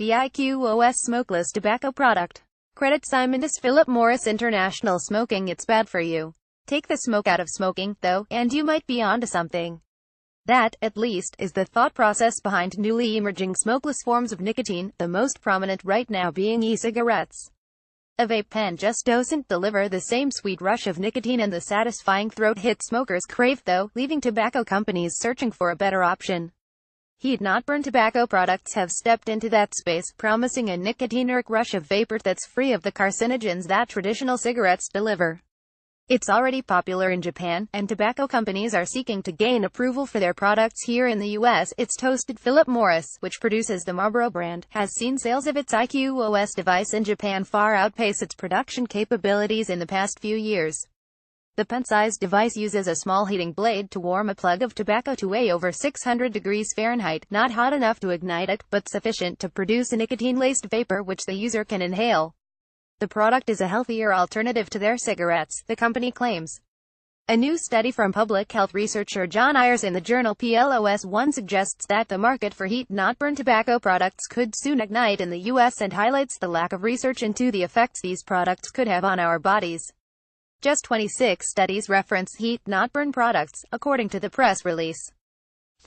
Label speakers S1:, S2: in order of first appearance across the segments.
S1: the IQOS smokeless tobacco product. Credit SimonDesPhilip Morris International. Smoking, it's bad for you. Take the smoke out of smoking, though, and you might be onto something. That, at least, is the thought process behind newly emerging smokeless forms of nicotine, the most prominent right now being e-cigarettes. A vape pen just doesn't deliver the same sweet rush of nicotine and the satisfying throat hit smokers crave, though, leaving tobacco companies searching for a better option. Heat-not-burn tobacco products have stepped into that space, promising a nicotinic rush of vapor that's free of the carcinogens that traditional cigarettes deliver. It's already popular in Japan, and tobacco companies are seeking to gain approval for their products here in the US. It's toasted. Philip Morris, which produces the Marlboro brand, has seen sales of its IQOS device in Japan far outpace its production capabilities in the past few years. The pen-sized device uses a small heating blade to warm a plug of tobacco to weigh over 600 degrees Fahrenheit, not hot enough to ignite it, but sufficient to produce a nicotine-laced vapor which the user can inhale. The product is a healthier alternative to their cigarettes, the company claims. A new study from public health researcher John Ayers in the journal PLOS One suggests that the market for heat-not-burn tobacco products could soon ignite in the US and highlights the lack of research into the effects these products could have on our bodies. Just 26 studies reference heat-not-burn products, according to the press release.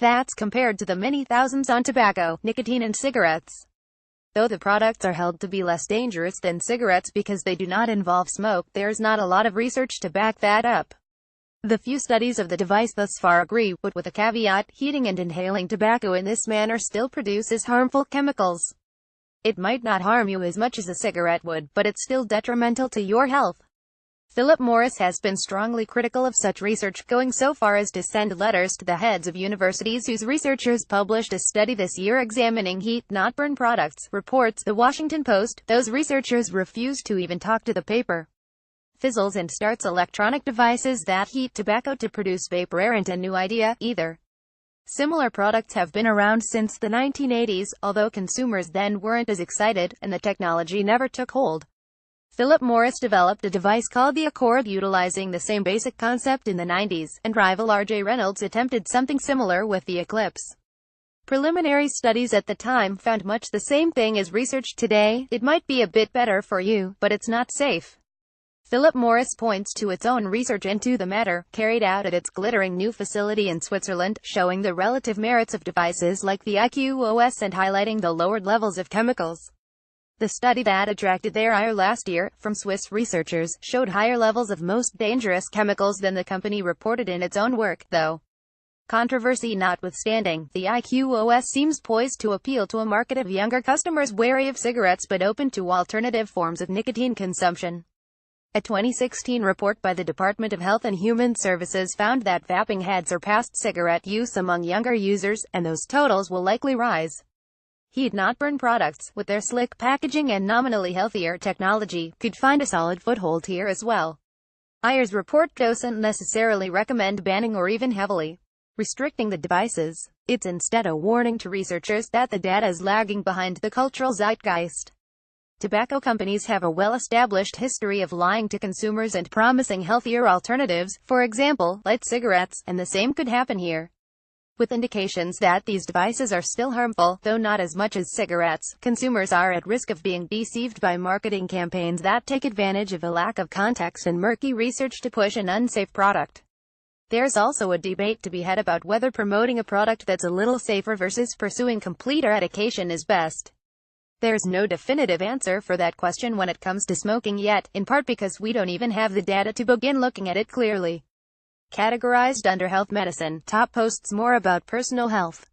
S1: That's compared to the many thousands on tobacco, nicotine and cigarettes. Though the products are held to be less dangerous than cigarettes because they do not involve smoke, there's not a lot of research to back that up. The few studies of the device thus far agree, but with a caveat: heating and inhaling tobacco in this manner still produces harmful chemicals. It might not harm you as much as a cigarette would, but it's still detrimental to your health. Philip Morris has been strongly critical of such research, going so far as to send letters to the heads of universities whose researchers published a study this year examining heat-not-burn products, reports The Washington Post. Those researchers refused to even talk to the paper. Fizzles and starts electronic devices that heat tobacco to produce vapor aren't a new idea, either. Similar products have been around since the 1980s, although consumers then weren't as excited, and the technology never took hold. Philip Morris developed a device called the Accord utilizing the same basic concept in the 90s, and rival R.J. Reynolds attempted something similar with the Eclipse. Preliminary studies at the time found much the same thing as research today: it might be a bit better for you, but it's not safe. Philip Morris points to its own research into the matter, carried out at its glittering new facility in Switzerland, showing the relative merits of devices like the IQOS and highlighting the lowered levels of chemicals. The study that attracted their ire last year, from Swiss researchers, showed higher levels of most dangerous chemicals than the company reported in its own work, though. Controversy notwithstanding, the IQOS seems poised to appeal to a market of younger customers wary of cigarettes but open to alternative forms of nicotine consumption. A 2016 report by the Department of Health and Human Services found that vaping had surpassed cigarette use among younger users, and those totals will likely rise. Heat-not-burn products, with their slick packaging and nominally healthier technology, could find a solid foothold here as well. Ayers' report doesn't necessarily recommend banning or even heavily restricting the devices. It's instead a warning to researchers that the data is lagging behind the cultural zeitgeist. Tobacco companies have a well-established history of lying to consumers and promising healthier alternatives, for example, light cigarettes, and the same could happen here. With indications that these devices are still harmful, though not as much as cigarettes, consumers are at risk of being deceived by marketing campaigns that take advantage of a lack of context and murky research to push an unsafe product. There's also a debate to be had about whether promoting a product that's a little safer versus pursuing complete eradication is best. There's no definitive answer for that question when it comes to smoking yet, in part because we don't even have the data to begin looking at it clearly. Categorized under health medicine, top posts more about personal health.